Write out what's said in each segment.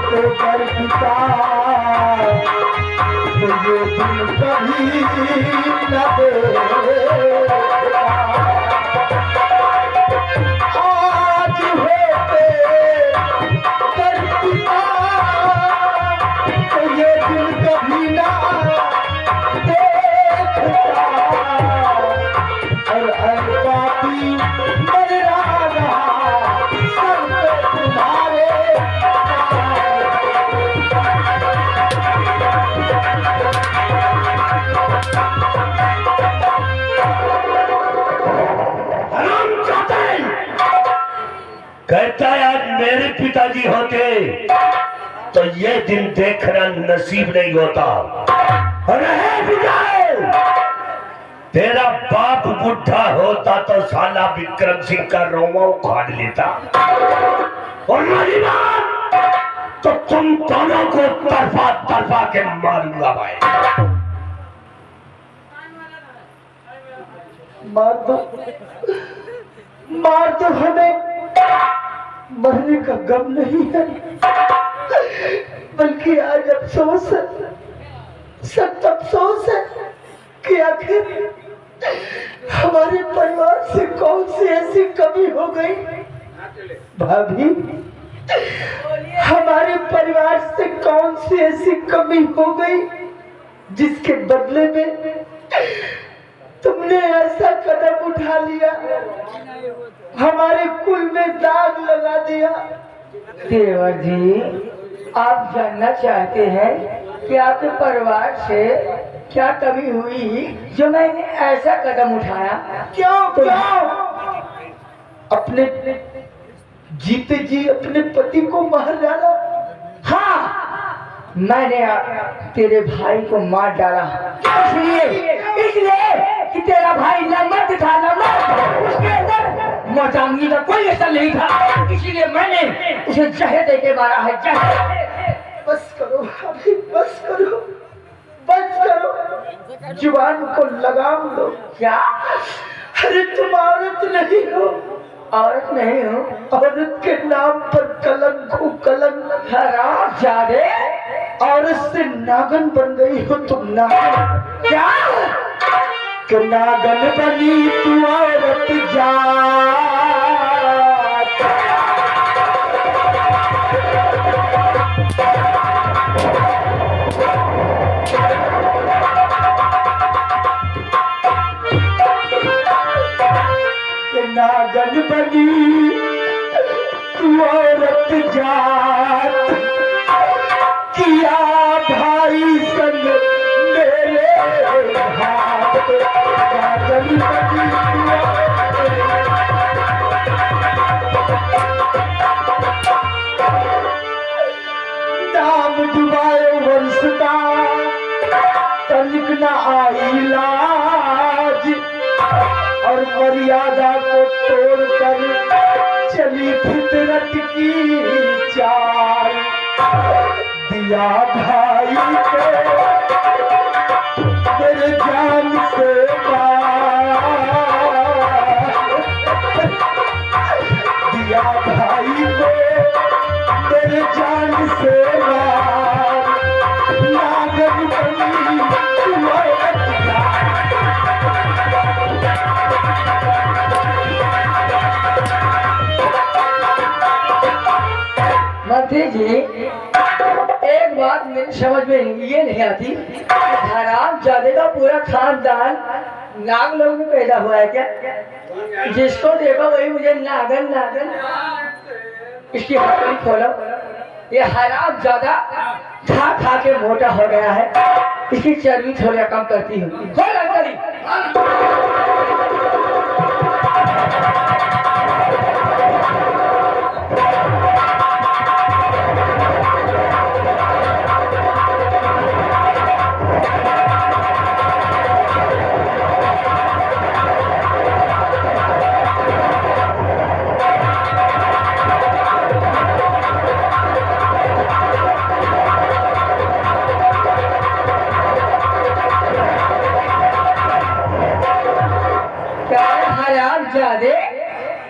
होते घर पिता तो ये दिन कभी न देगा। आज होते घर पिता तो ये दिन कभी न देखता। और पापी मर रहा सर पे तुम्हारे। कहता है आज मेरे पिताजी होते तो ये दिन देखना नसीब नहीं होता। अरे विजय, तेरा बाप बुढ़ा होता तो साला विक्रम सिंह का रोमा उखाड़ लेता, और मेरी बात तो तुम दोनों को तरफा तरफा के मारूंगा भाई। मार दो हमें, मरने का गम नहीं है, बल्कि आज अफसोस है, सख्त अफसोस है कि आखिर हमारे परिवार से कौन सी ऐसी कमी हो गई। भाभी, हमारे परिवार से कौन सी ऐसी कमी हो गई जिसके बदले में तुमने ऐसा कदम उठा लिया, हमारे कुल में दाग लगा दिया। देवर जी, आप जानना चाहते हैं कि आपके परिवार से क्या कमी हुई जो मैंने ऐसा कदम उठाया? क्यों अपने जीते जी अपने पति को मार डाला? हाँ, मैंने तेरे भाई को मार डाला, इसलिए कि तेरा भाई नमक था, नमक, उसके अंदर मौजांगी का कोई असर नहीं था, इसीलिए मैंने उसे जहर दे के मारा है। जहर। बस करो भाभी, बस करो, बस करो, जुबान को लगाम दो। क्या? अरे तुम औरत नहीं हो, औरत नहीं हो? औरत के नाम पर कलंक हो, कलंक। हरामजादे, औरत से नागन बन गई हो तुम, नागन। क्या? कि नागन बनी तू औरत जात। कि नागन बनी तू औरत जात, किया भाई संग मेरे हाथ। नागन बनी तू नाम डुबाए वंश का तनिक न आई लाज, और मर्यादा को तोड़कर चली फितरत की चाल। दिया भाई को मेरे जान से दिया भाई को मेरे जान से नागन बनी तू औरत जात। मंत्री जी, एक बात मेरी समझ में ये नहीं आती, हरामजादे का पूरा खानदान नाग लोग में पैदा हुआ है क्या? जिसको देखो वही मुझे नागन नागन। इसकी हथकड़ी खोलो, ये हरामजादा खा खा के मोटा हो गया है, इसकी चर्बी थोड़ा कम करती हूँ। खोल हथकड़ी।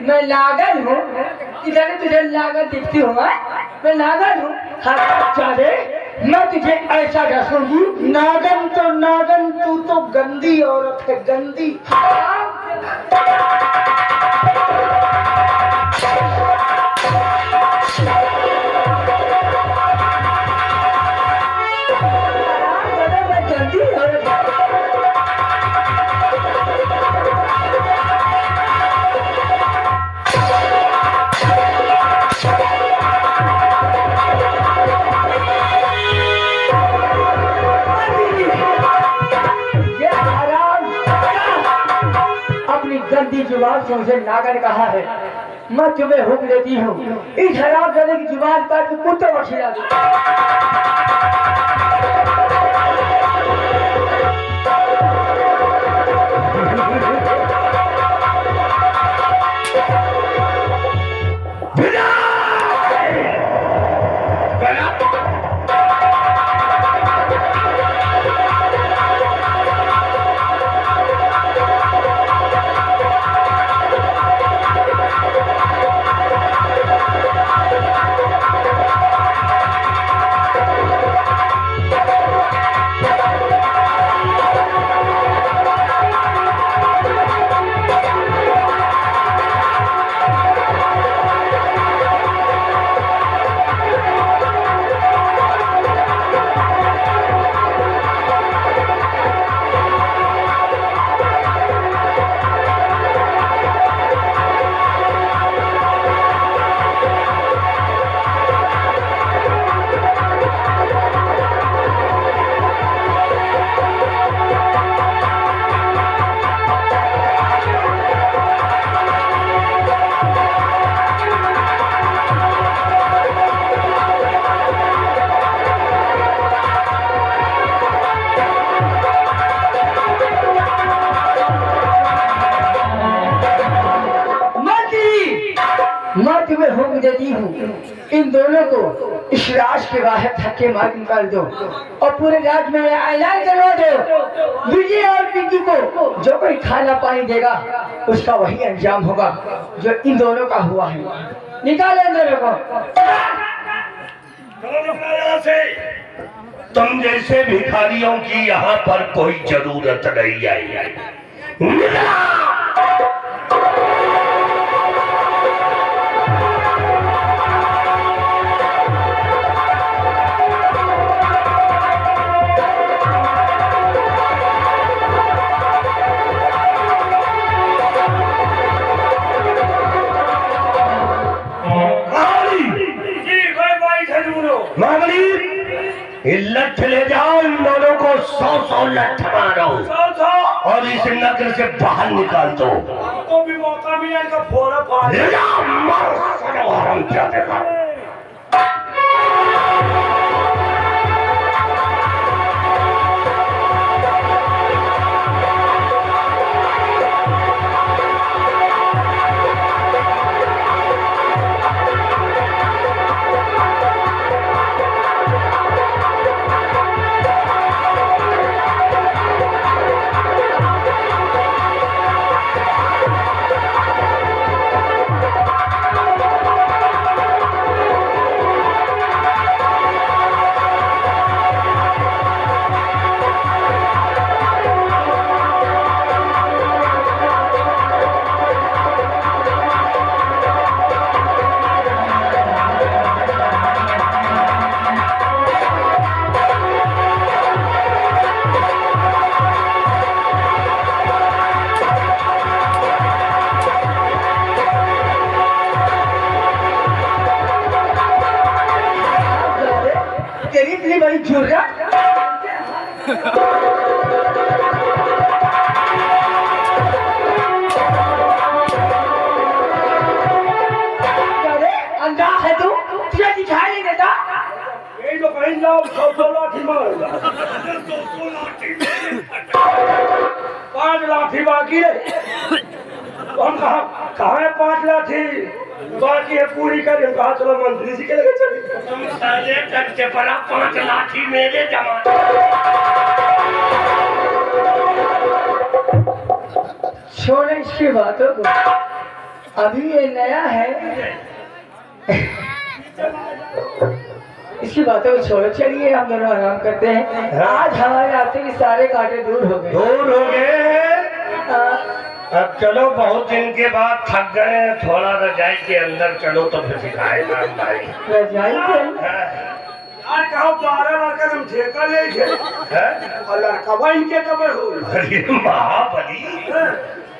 मैं नागन हूँ, इधर तुझे नागन दिखती हूँ मैं मैं नागन हूँ। हरामजादे, मैं तुझे ऐसा डसूंगी। नागन तो नागन, तू तो गंदी औरत है, गंदी। मैं गंदी औरत हूँ। ये हराम अपनी गंदी जुबान से मुझे नागन कहा है। मैं तुम्हें हुक्म देती हूँ, इस हराम जाने की जुबान पर तू कुत्ते को खिला दे। मैं तुम्हें हुक्म देती हूँ, इन दोनों को इस राज के बाहर धक्के मार निकाल दो और पूरे राज में ऐलान करवा दो, विजय और पिंकी को जो कोई खाना पानी देगा उसका वही अंजाम होगा जो इन दोनों का हुआ है। निकाले इन दोनों को। से तुम जैसे भिखारियों की यहाँ पर कोई जरूरत नहीं आई। लठ ले जाओ, इन दोनों को 100 लठ मारो और इस नगर से बाहर निकाल दो। को भी मौका मिला इनका फोड़ा फाड़ ले जाओ, मारो सालो हरामजादे का। तेरी इतनी बड़ी जुर्रा अंधा है तू, तुझे दिखाई नहीं देता। यही तो कहीं जाओ 100 लाठी मारूंगा। 5 लाठी बाकी है, तो हम कहाँ है 5 लाठी बाकी है पूरी करें। कहा चलो मंत्री जी के लगे चले। 5 लाठी मेरे जमा। छोड़ इसकी बातों को, अभी ये नया है। इसकी बातों को छोड़ो, चलिए हम दोनों आराम करते हैं। आज हमारे रास्ते के सारे कांटे दूर हो गए। दूर हो गए। हाँ, अब चलो, बहुत दिन के बाद थक गए हैं, थोड़ा रजाई के अंदर चलो तो फिर सिखाए नाम भाई। रजाई के यार कहो 12 लड़का तुम ठेका ले थे और लड़का भाई के कब हो? अरे महाबली,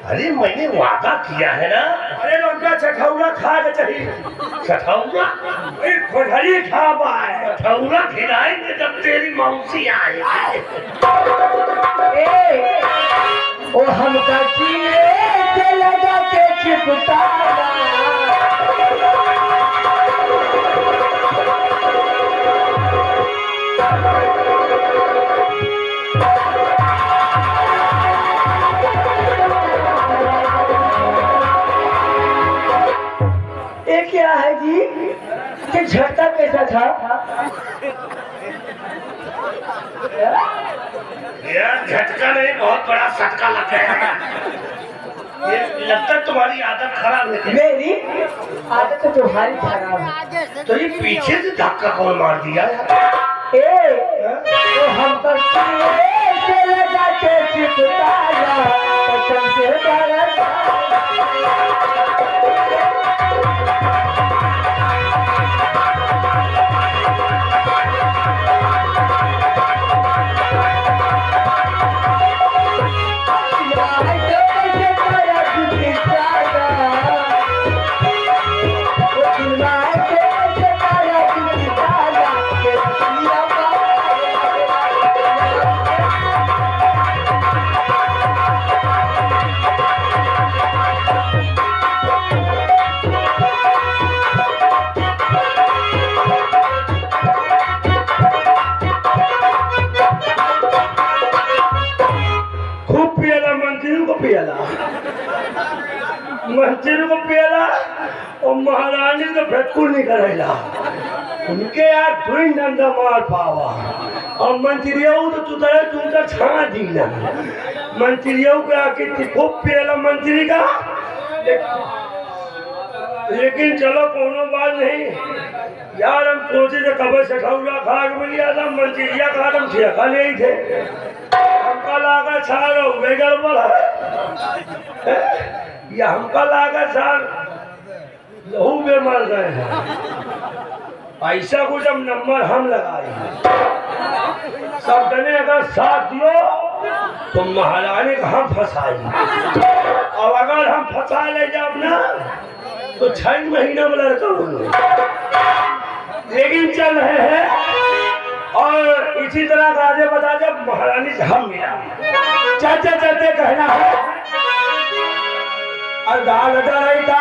अरे मैंने वादा किया है ना। अरे लड़का चठौरा खा के चाहिए। चठौरा? खोखली खा पाए। चठौरा खिलाएंगे जब तेरी मौसी आएगी। ओ हम सीने लगा के चिपकाना। ये क्या है जी? ये झटका कैसा था? यार झटका नहीं, बहुत बड़ा सटका लग गया है। ये लगता है तुम्हारी आदत खराब है। मेरी आदत तो तुम्हारी खराब है। तो ये पीछे से धक्का कौन मार दिया यार? तो हम पर से लगा के चिपकाया, कसम से बड़ा मंत्री को पियला और महारानी को भटकुल नहीं करेला। उनके यार धुई नंदा मार पावा और मंत्रियों तो तुतरे तुमका छा दीना। मंत्रियों के आके खूब पियला मंत्री का। लेकिन चलो कोनो बात नहीं यार, हम सोचे थे कब सठौरा खा के मिलिया था, मंत्रिया खा हम ठेका ले ही थे। हमका लागा छाड़ हो गए गड़बड़ है। ये हमका लागा छाड़ लहू में मर गए हैं। पैसा को जब नंबर हम लगाए, सब जने अगर साथ दियो तो महारानी को हम फंसाई। और अगर हम फंसा ले जाओ ना तो 6 महीना में लड़का होगा। लेकिन चल रहे हैं और इसी तरह का आगे बता जब महारानी से हम मिला चलते चलते कहना है अदाल डरैता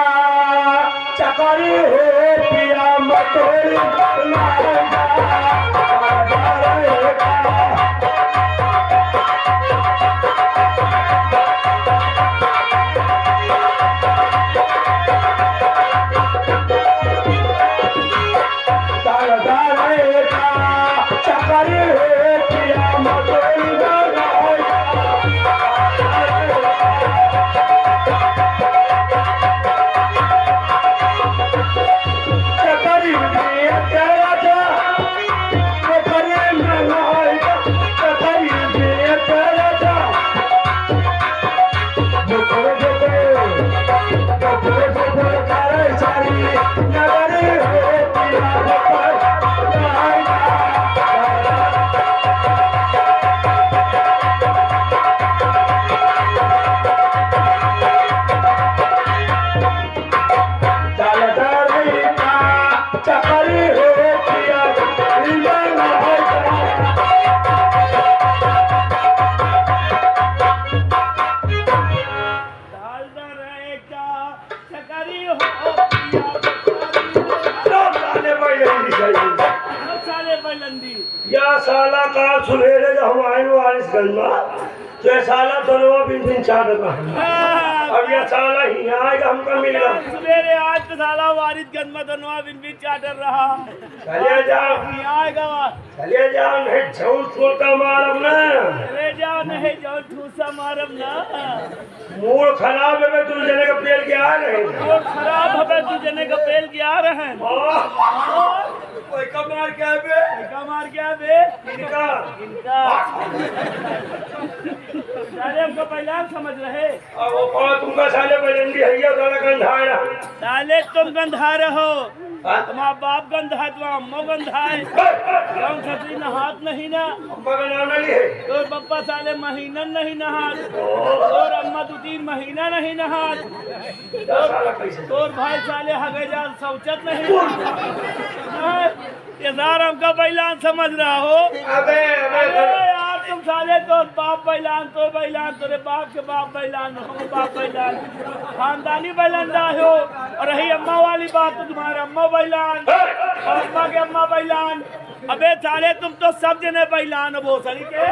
चकरी हो पिया मतोरी या साला का सुबेरे जो हम आए वारिस गंगा तो ये साला दोनों बिन चार अब ये साला ही आएगा हमको मिलेगा सुबेरे आज तो साला वारिस गंज में दोनों बिन चाटर रहा। चलिए जाओ आएगा चलिए जाओ नहीं झूठ छोटा मारम ना ले जाओ नहीं जो ठूसा मारब ना मूड खराब है, मैं तू जने का पेल के आ रहे हैं। वो खराब हबे तू जने का पेल के आ रहे हैं कोई कमार क्या है बे? का मार क्या बे इनका इनका साले हमको पहला समझ रहे अब वो कौन तुमका साले बजंगी हैया उधर गंधाया। साले तुम गंधा रहो हाँ? तुम्हारा बाप गंधा है तुम्हारा अम्मो गंधा है गाँव छतरी नहात नहीं ना अम्मा का नाम नहीं है। तो पप्पा साले महीना नहीं नहात और अम्मा 2-3 महीना नहीं नहात साला कैसे? तोर भाई साले हगे जाल शौचत नहीं ये सार हमका बैलान समझ रहा हो अबे अरे यार तुम साले तो बाप बैलान तो बैलान तोरे बाप के बाप बैलान हम बाप बैलान खानदानी बैलानदा हो और रही अम्मा वाली बात तो तुम्हारे अम्मा बैलान और अम्मा के अम्मा बैलान अबे साले तुम तो सब जने बैलान हो सही के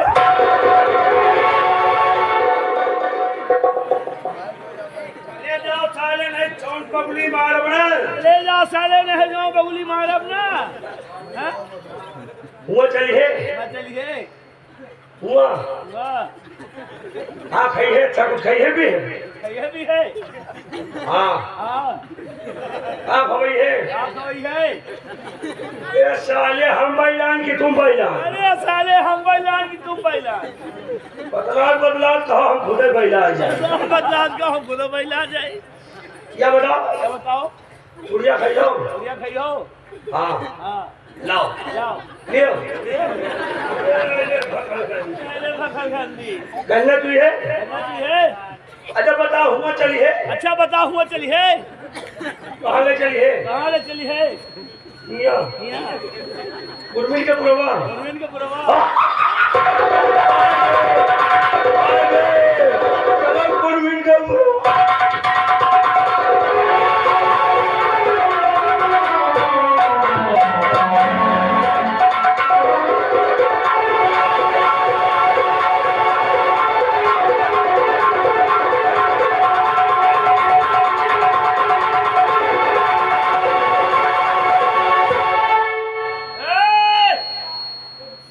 ले जाओ साले नहीं चौन पगली मार बना। ले जाओ साले नहीं जाओ बगुली मारब ना हैं? हुआ चलिए मैं चलिए हुआ वाह हाँ खाइए सब खाइए भी ये भी है हाँ हाँ हाँ भैया आप वही है ये साले हम बैलान की तुम बैलान अरे साले हम बैलान की तुम बैलान बदलाव तो हम खुदे बैलान जाए। सब बदलाव का हम खुद बैला जाए क्या बताओ क्या बताओ चूड़िया खाई जाओ। बढ़िया खाइयो हाँ हाँ लाओ जाओ लियो पहले भखल गांधी गन्ना तू है। कहना चाहिए अच्छा बताओ हुआ चलिए अच्छा बताओ हुआ चलिए कहाँ ले चलिए कहाँ ले चलिए यहाँ यहाँ उर्मिल के पुरवा गुरमीन के पुरवा उर्मिल के पुरवा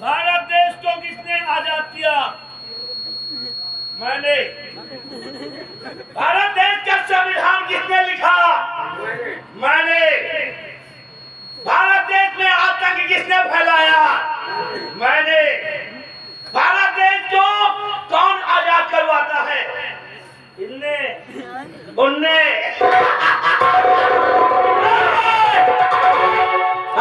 भारत देश को किसने आजाद किया मैंने भारत देश का संविधान किसने लिखा मैंने भारत देश में आतंक किसने फैलाया मैंने भारत देश को कौन आजाद करवाता है इनने उनने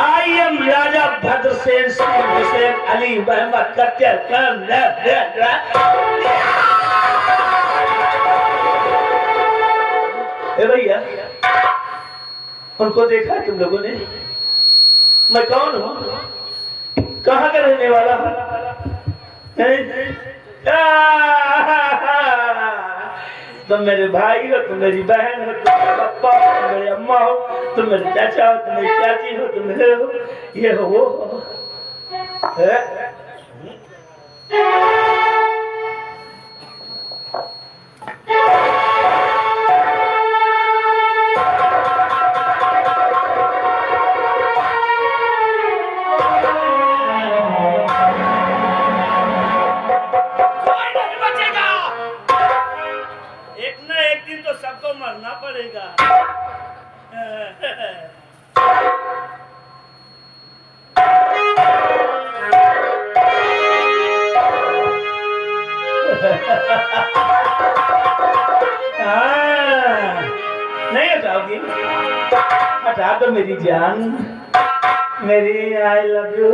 आई एम राजा भद्रसेन सिंह हुसैन अली मोहम्मद कत्ल ए भैया उनको देखा तुम लोगों ने मैं कौन हूँ कहाँ का रहने वाला हूँ तुम मेरे भाई हो तुम मेरी बहन हो तुम मेरे पापा हो तुम मेरी अम्मा हो तुम मेरे चाचा हो तुम मेरी चाची हो तुम मेरे हो ये हो वो हो कोई नहीं बचेगा एक न एक दिन तो सबको मरना पड़ेगा नहीं हटाओगी हटा दो मेरी जान मेरी आई लव यू